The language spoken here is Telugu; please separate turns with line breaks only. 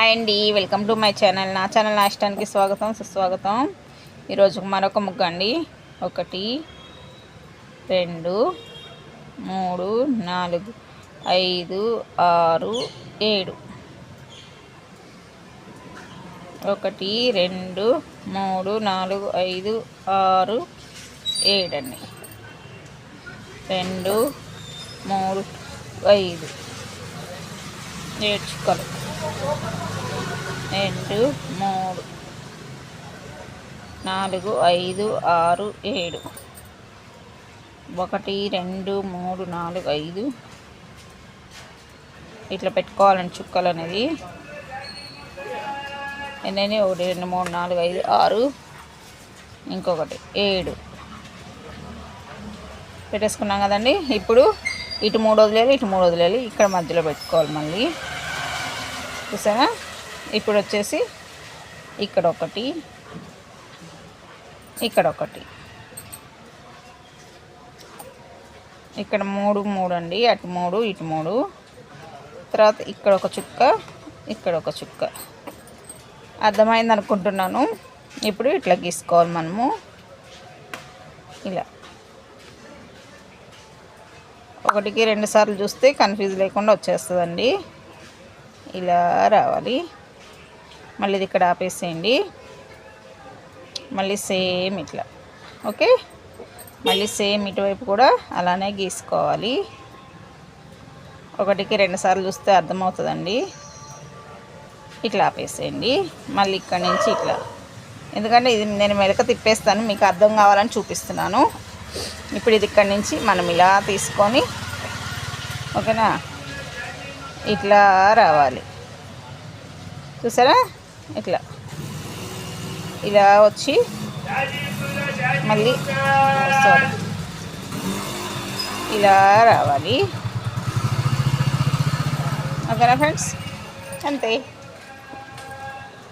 హాయ్ అండి, వెల్కమ్ టు మై ఛానల్. నా ఛానల్ ఇష్టానికి స్వాగతం సుస్వాగతం. ఈరోజు మరొక ముగ్గు అండి. 1 2 3 4 5 6 7 1 2 3 4 5 6 7 అండి. 2 3 5 7 చుక్కలు. 2 3 4 5 6 7 1 2 3 4 5 ఇట్లా పెట్టుకోవాలండి చుక్కలు అనేది. ఎన్ని? 1 2 3 4 5 6 ఇంకొకటి 7 పెట్టేసుకున్నాం కదండి. ఇప్పుడు ఇటు 3 వదిలేయాలి, ఇటు 3 వదిలేయాలి. ఇక్కడ మధ్యలో పెట్టుకోవాలి మళ్ళీ. చూసారా? ఇప్పుడు వచ్చేసి ఇక్కడ ఒకటి, ఇక్కడ ఒకటి, ఇక్కడ 3 3 అండి. అటు 3 ఇటు 3. తర్వాత ఇక్కడ ఒక చుక్క, ఇక్కడ ఒక చుక్క. అర్థమైంది అనుకుంటున్నాను. ఇప్పుడు ఇట్లా గీసుకోవాలి మనము. ఇలా 1కి 2 సార్లు చూస్తే కన్ఫ్యూజ్ లేకుండా వచ్చేస్తుందండి. ఇలా రావాలి. మళ్ళీ ఇది ఇక్కడ ఆపేసేయండి. మళ్ళీ సేమ్ ఇట్లా. ఓకే, మళ్ళీ సేమ్ ఇటువైపు కూడా అలానే గీసుకోవాలి. 1కి 2 సార్లు చూస్తే అర్థమవుతుందండి. ఇట్లా ఆపేసేయండి. మళ్ళీ ఇక్కడ నుంచి ఇట్లా, ఎందుకంటే ఇది నేను మెలక తిప్పేస్తాను, మీకు అర్థం కావాలని చూపిస్తున్నాను. ఇప్పుడు ఇది ఇక్కడ నుంచి మనం ఇలా తీసుకొని, ఓకేనా, ఇట్లా రావాలి. చూసారా? ఇట్లా ఇలా వచ్చి మళ్ళీ ఇలా రావాలి. ఓకేనా ఫ్రెండ్స్? అంతే.